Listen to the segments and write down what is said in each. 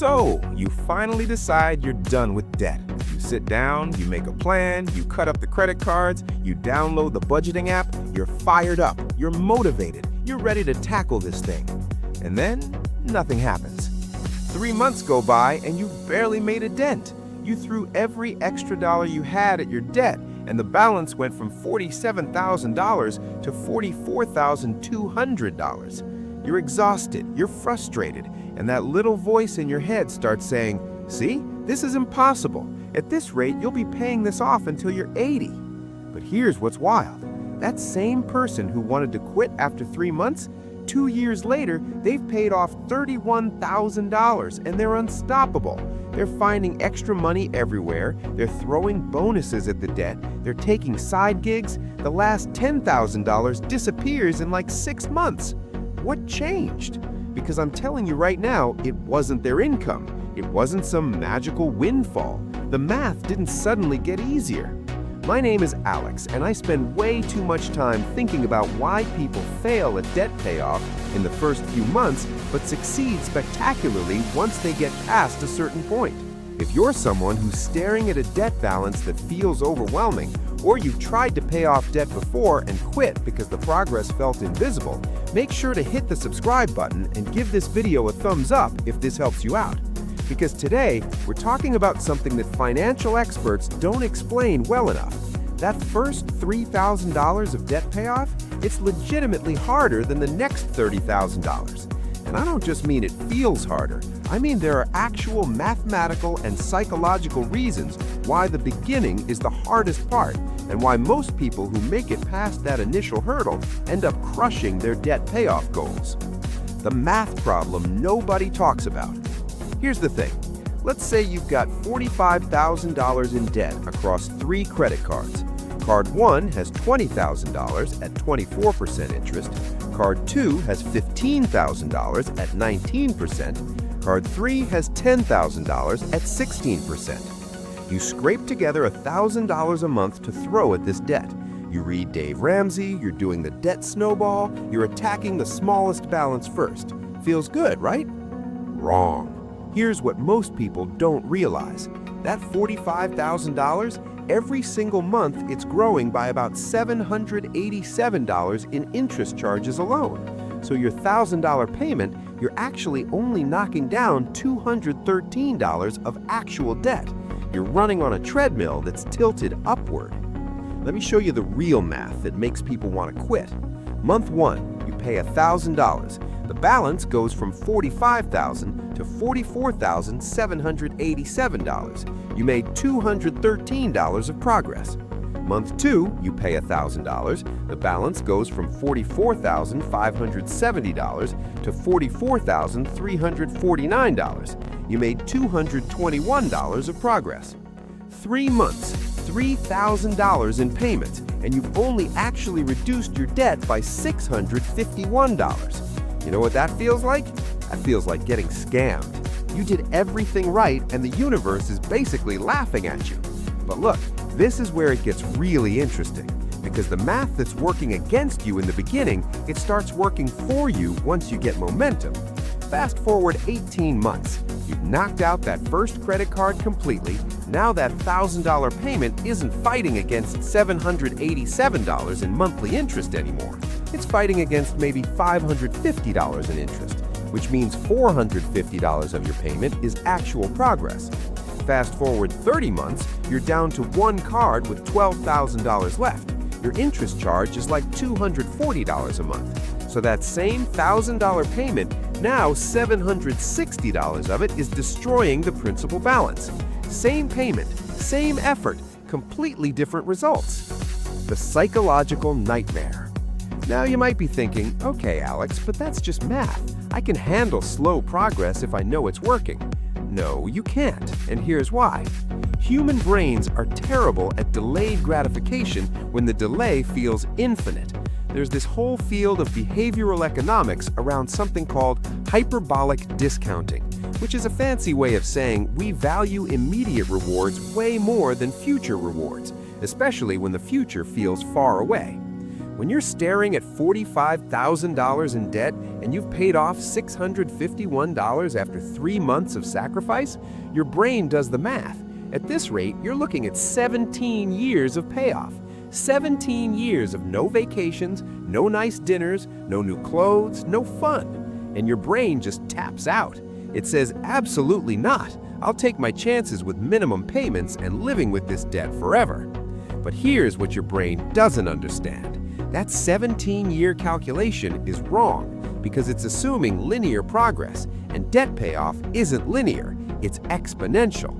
So, you finally decide you're done with debt. You sit down, you make a plan, you cut up the credit cards, you download the budgeting app, you're fired up, you're motivated, you're ready to tackle this thing. And then, nothing happens. 3 months go by and you've barely made a dent. You threw every extra dollar you had at your debt, and the balance went from $47,000 to $44,200. You're exhausted, you're frustrated, and that little voice in your head starts saying, "See, this is impossible. At this rate, you'll be paying this off until you're 80. But here's what's wild. That same person who wanted to quit after 3 months, 2 years later, they've paid off $31,000, and they're unstoppable. They're finding extra money everywhere, they're throwing bonuses at the debt, they're taking side gigs. The last $10,000 disappears in like 6 months. What changed? Because I'm telling you right now, it wasn't their income. It wasn't some magical windfall. The math didn't suddenly get easier. My name is Alex, and I spend way too much time thinking about why people fail at debt payoff in the first few months, but succeed spectacularly once they get past a certain point. If you're someone who's staring at a debt balance that feels overwhelming, or you've tried to pay off debt before and quit because the progress felt invisible, make sure to hit the subscribe button and give this video a thumbs up if this helps you out. Because today, we're talking about something that financial experts don't explain well enough. That first $3,000 of debt payoff, it's legitimately harder than the next $30,000. And I don't just mean it feels harder. I mean there are actual mathematical and psychological reasons why the beginning is the hardest part, and why most people who make it past that initial hurdle end up crushing their debt payoff goals. The math problem nobody talks about. Here's the thing. Let's say you've got $45,000 in debt across 3 credit cards. Card 1 has $20,000 at 24% interest. Card 2 has $15,000 at 19%. Card 3 has $10,000 at 16%. You scrape together $1,000 a month to throw at this debt. You read Dave Ramsey, you're doing the debt snowball, you're attacking the smallest balance first. Feels good, right? Wrong. Here's what most people don't realize. That $45,000, every single month it's growing by about $787 in interest charges alone. So your $1,000 payment, you're actually only knocking down $213 of actual debt. You're running on a treadmill that's tilted upward. Let me show you the real math that makes people want to quit. Month 1, you pay $1,000. The balance goes from $45,000 to $44,787. You made $213 of progress. Month 2, you pay $1,000. The balance goes from $44,570 to $44,349. You made $221 of progress. 3 months, $3,000 in payments, and you've only actually reduced your debt by $651. You know what that feels like? That feels like getting scammed. You did everything right, and the universe is basically laughing at you. But look, this is where it gets really interesting, because the math that's working against you in the beginning, it starts working for you once you get momentum. Fast forward 18 months. You've knocked out that first credit card completely. Now that $1,000 payment isn't fighting against $787 in monthly interest anymore. It's fighting against maybe $550 in interest, which means $450 of your payment is actual progress. Fast forward 30 months, you're down to 1 card with $12,000 left. Your interest charge is like $240 a month. So that same $1,000 payment, now $760 of it is destroying the principal balance. Same payment, same effort, completely different results. The psychological nightmare. Now you might be thinking, okay, Alex, but that's just math. I can handle slow progress if I know it's working. No, you can't, and here's why. Human brains are terrible at delayed gratification when the delay feels infinite. There's this whole field of behavioral economics around something called hyperbolic discounting, which is a fancy way of saying we value immediate rewards way more than future rewards, especially when the future feels far away. When you're staring at $45,000 in debt and you've paid off $651 after 3 months of sacrifice, your brain does the math. At this rate, you're looking at 17 years of payoff. 17 years of no vacations, no nice dinners, no new clothes, no fun. And your brain just taps out. It says, absolutely not. I'll take my chances with minimum payments and living with this debt forever. But here's what your brain doesn't understand. That 17-year calculation is wrong because it's assuming linear progress, and debt payoff isn't linear, it's exponential.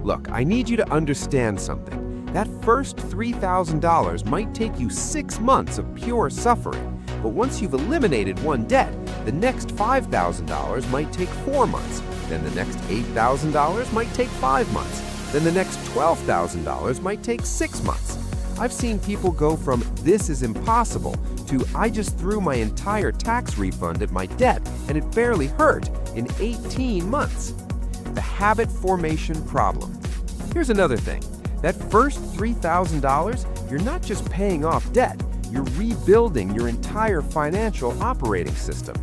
Look, I need you to understand something. That first $3,000 might take you 6 months of pure suffering, but once you've eliminated one debt, the next $5,000 might take 4 months, then the next $8,000 might take 5 months, then the next $12,000 might take 6 months. I've seen people go from "this is impossible" to "I just threw my entire tax refund at my debt and it barely hurt" in 18 months. The habit formation problem. Here's another thing. That first $3,000, you're not just paying off debt, you're rebuilding your entire financial operating system.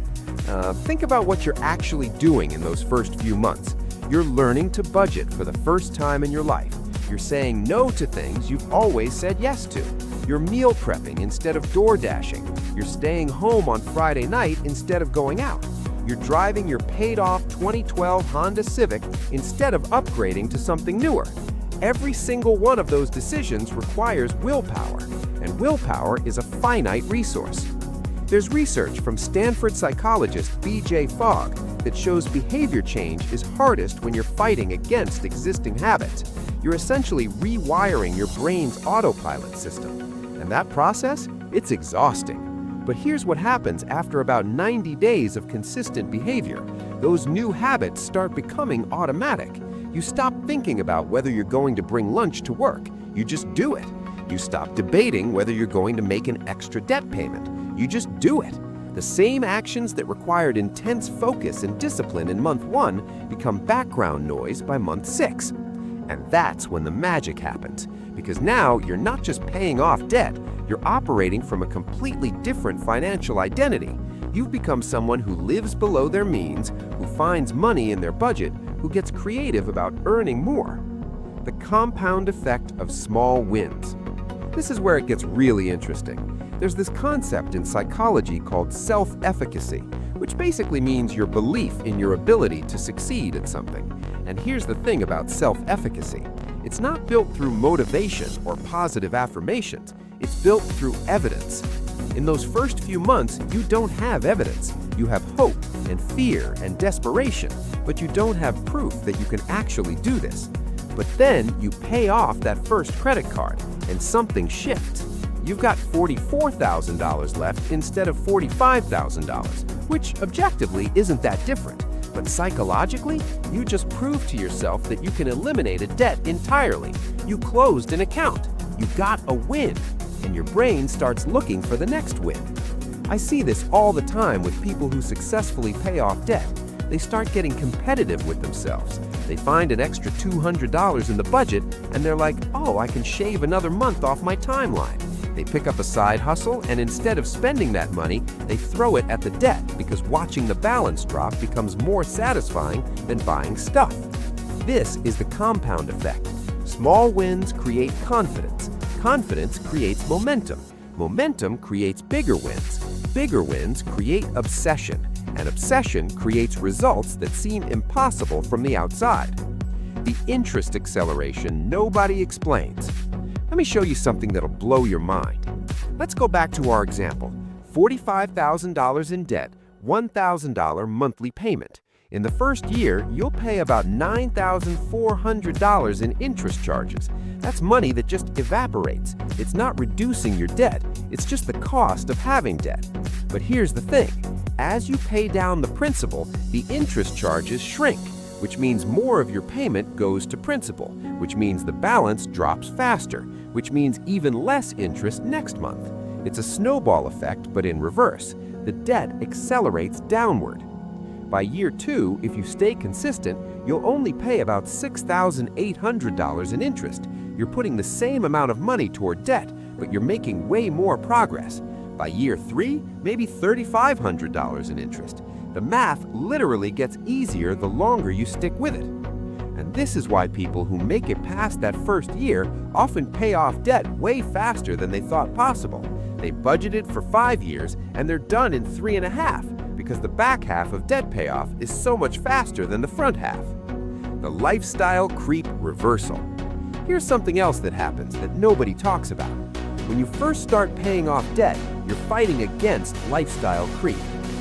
Think about what you're actually doing in those first few months. You're learning to budget for the first time in your life. You're saying no to things you've always said yes to. You're meal prepping instead of door dashing. You're staying home on Friday night instead of going out. You're driving your paid-off 2012 Honda Civic instead of upgrading to something newer. Every single one of those decisions requires willpower, and willpower is a finite resource. There's research from Stanford psychologist B.J. Fogg that shows behavior change is hardest when you're fighting against existing habits. You're essentially rewiring your brain's autopilot system. And that process, it's exhausting. But here's what happens after about 90 days of consistent behavior. Those new habits start becoming automatic. You stop thinking about whether you're going to bring lunch to work. You just do it. You stop debating whether you're going to make an extra debt payment. You just do it. The same actions that required intense focus and discipline in month 1 become background noise by month 6. And that's when the magic happens, because now you're not just paying off debt, you're operating from a completely different financial identity. You've become someone who lives below their means, who finds money in their budget, who gets creative about earning more. The compound effect of small wins. This is where it gets really interesting. There's this concept in psychology called self-efficacy, which basically means your belief in your ability to succeed at something. And here's the thing about self-efficacy. It's not built through motivation or positive affirmations. It's built through evidence. In those first few months, you don't have evidence. You have hope and fear and desperation, but you don't have proof that you can actually do this. But then you pay off that first credit card, and something shifts. You've got $44,000 left instead of $45,000, which objectively isn't that different. But psychologically, you just proved to yourself that you can eliminate a debt entirely. You closed an account. You got a win. And your brain starts looking for the next win. I see this all the time with people who successfully pay off debt. They start getting competitive with themselves. They find an extra $200 in the budget, and they're like, oh, I can shave another month off my timeline. They pick up a side hustle, and instead of spending that money, they throw it at the debt because watching the balance drop becomes more satisfying than buying stuff. This is the compound effect. Small wins create confidence. Confidence creates momentum. Momentum creates bigger wins. Bigger wins create obsession. And obsession creates results that seem impossible from the outside. The interest acceleration nobody explains. Let me show you something that'll blow your mind. Let's go back to our example. $45,000 in debt, $1,000 monthly payment. In the first year, you'll pay about $9,400 in interest charges. That's money that just evaporates. It's not reducing your debt, it's just the cost of having debt. But here's the thing. As you pay down the principal, the interest charges shrink, which means more of your payment goes to principal, which means the balance drops faster, which means even less interest next month. It's a snowball effect, but in reverse. The debt accelerates downward. By year 2, if you stay consistent, you'll only pay about $6,800 in interest. You're putting the same amount of money toward debt, but you're making way more progress. By year 3, maybe $3,500 in interest. The math literally gets easier the longer you stick with it. And this is why people who make it past that first year often pay off debt way faster than they thought possible. They budgeted for 5 years and they're done in 3.5 because the back half of debt payoff is so much faster than the front half. The lifestyle creep reversal. Here's something else that happens that nobody talks about. When you first start paying off debt, you're fighting against lifestyle creep.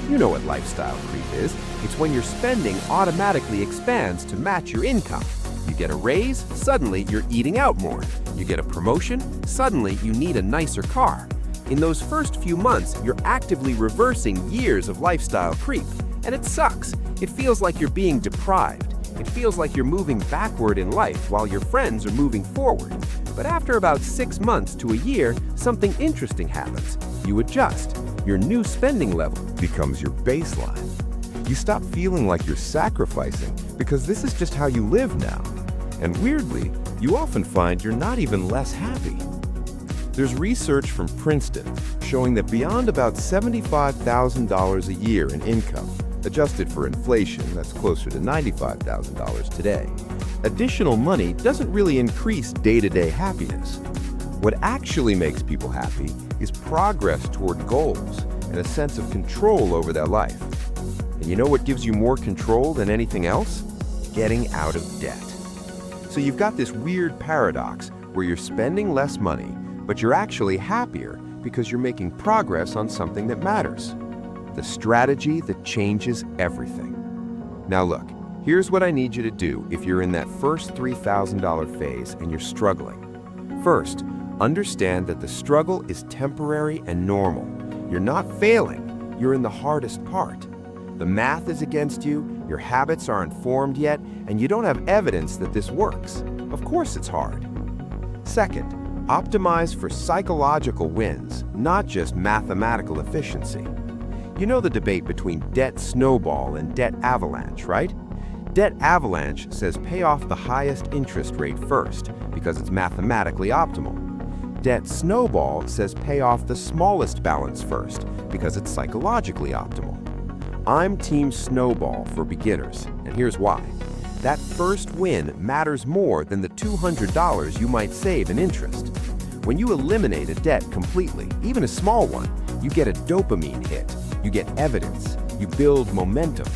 You know what lifestyle creep is. It's when your spending automatically expands to match your income. You get a raise, suddenly you're eating out more. You get a promotion, suddenly you need a nicer car. In those first few months, you're actively reversing years of lifestyle creep. And it sucks. It feels like you're being deprived. It feels like you're moving backward in life while your friends are moving forward. But after about 6 months to a year, something interesting happens. You adjust. Your new spending level becomes your baseline. You stop feeling like you're sacrificing because this is just how you live now. And weirdly, you often find you're not even less happy. There's research from Princeton showing that beyond about $75,000 a year in income, adjusted for inflation, that's closer to $95,000 today, additional money doesn't really increase day-to-day happiness. What actually makes people happy is progress toward goals and a sense of control over their life. And you know what gives you more control than anything else? Getting out of debt. So you've got this weird paradox where you're spending less money, but you're actually happier because you're making progress on something that matters. The strategy that changes everything. Now look, here's what I need you to do if you're in that first $3,000 phase and you're struggling. First, understand that the struggle is temporary and normal. You're not failing, you're in the hardest part. The math is against you, your habits aren't formed yet, and you don't have evidence that this works. Of course it's hard. Second, optimize for psychological wins, not just mathematical efficiency. You know the debate between debt snowball and debt avalanche, right? Debt avalanche says pay off the highest interest rate first because it's mathematically optimal. Debt snowball says pay off the smallest balance first because it's psychologically optimal. I'm team snowball for beginners, and here's why. That first win matters more than the $200 you might save in interest. When you eliminate a debt completely, even a small one, you get a dopamine hit. You get evidence. You build momentum.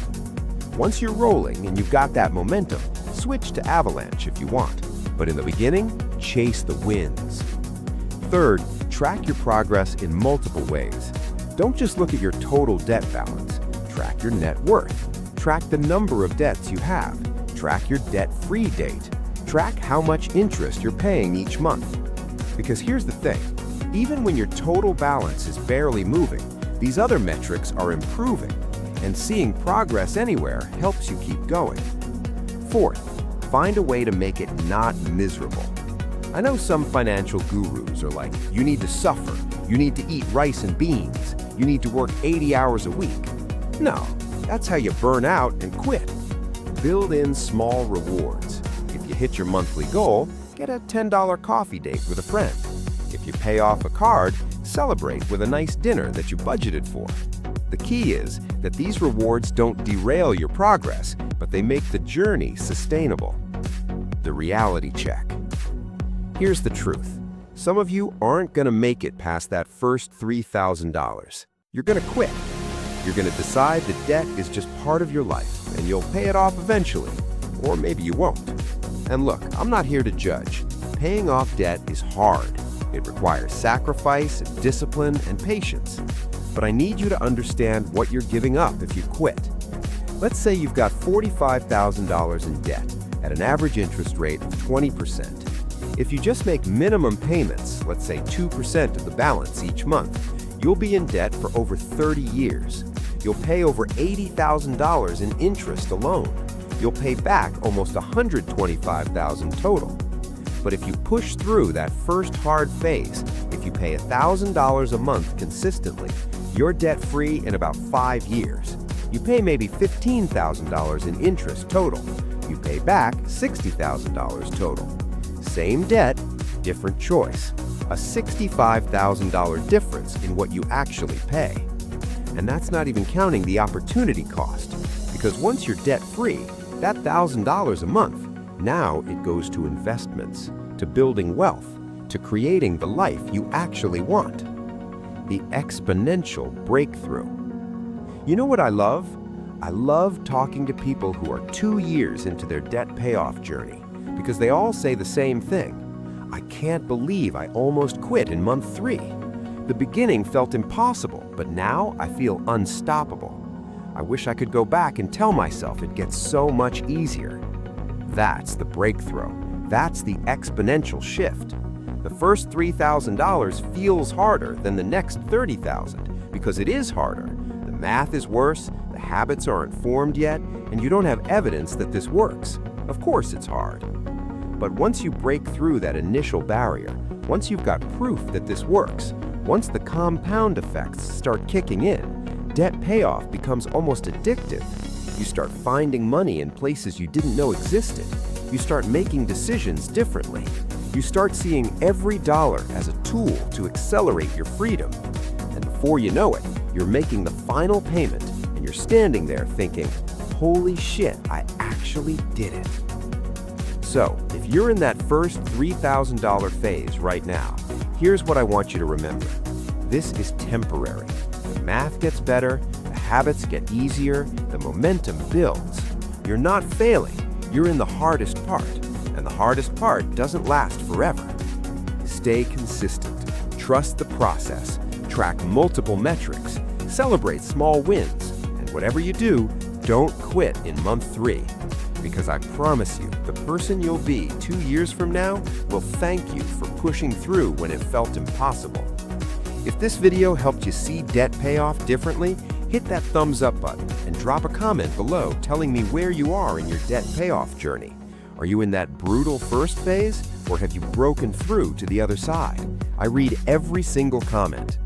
Once you're rolling and you've got that momentum, switch to avalanche if you want. But in the beginning, chase the wins. Third, track your progress in multiple ways. Don't just look at your total debt balance. Track your net worth. Track the number of debts you have. Track your debt-free date. Track how much interest you're paying each month. Because here's the thing, even when your total balance is barely moving, these other metrics are improving, and seeing progress anywhere helps you keep going. Fourth, find a way to make it not miserable. I know some financial gurus are like, you need to suffer, you need to eat rice and beans, you need to work 80 hours a week. No, that's how you burn out and quit. Build in small rewards. If you hit your monthly goal, get a $10 coffee date with a friend. If you pay off a card, celebrate with a nice dinner that you budgeted for. The key is that these rewards don't derail your progress, but they make the journey sustainable. The reality check. Here's the truth. Some of you aren't going to make it past that first $3,000. You're going to quit. You're going to decide that debt is just part of your life, and you'll pay it off eventually. Or maybe you won't. And look, I'm not here to judge. Paying off debt is hard. It requires sacrifice, discipline, and patience. But I need you to understand what you're giving up if you quit. Let's say you've got $45,000 in debt at an average interest rate of 20%. If you just make minimum payments, let's say 2% of the balance each month, you'll be in debt for over 30 years. You'll pay over $80,000 in interest alone. You'll pay back almost $125,000 total. But if you push through that first hard phase, if you pay $1,000 a month consistently, you're debt-free in about 5 years. You pay maybe $15,000 in interest total. You pay back $60,000 total. Same debt, different choice, a $65,000 difference in what you actually pay. And that's not even counting the opportunity cost, because once you're debt-free, that $1,000 a month, now it goes to investments, to building wealth, to creating the life you actually want. The exponential breakthrough. You know what I love? I love talking to people who are 2 years into their debt payoff journey, because they all say the same thing. I can't believe I almost quit in month 3. The beginning felt impossible, but now I feel unstoppable. I wish I could go back and tell myself it gets so much easier. That's the breakthrough. That's the exponential shift. The first $3,000 feels harder than the next $30,000 because it is harder. The math is worse, the habits aren't formed yet, and you don't have evidence that this works. Of course it's hard. But once you break through that initial barrier, once you've got proof that this works, once the compound effects start kicking in, debt payoff becomes almost addictive. You start finding money in places you didn't know existed. You start making decisions differently. You start seeing every dollar as a tool to accelerate your freedom. And before you know it, you're making the final payment, and you're standing there thinking, holy shit, I actually did it. So, if you're in that first $3,000 phase right now, here's what I want you to remember. This is temporary. The math gets better, the habits get easier, the momentum builds. You're not failing, you're in the hardest part, and the hardest part doesn't last forever. Stay consistent, trust the process, track multiple metrics, celebrate small wins, and whatever you do, don't quit in month 3. Because I promise you, the person you'll be 2 years from now will thank you for pushing through when it felt impossible. If this video helped you see debt payoff differently, hit that thumbs up button and drop a comment below telling me where you are in your debt payoff journey. Are you in that brutal first phase, or have you broken through to the other side? I read every single comment.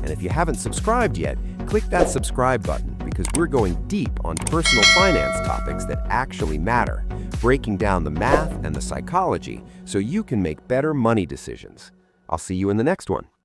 And if you haven't subscribed yet, click that subscribe button, because we're going deep on personal finance topics that actually matter, breaking down the math and the psychology so you can make better money decisions. I'll see you in the next one.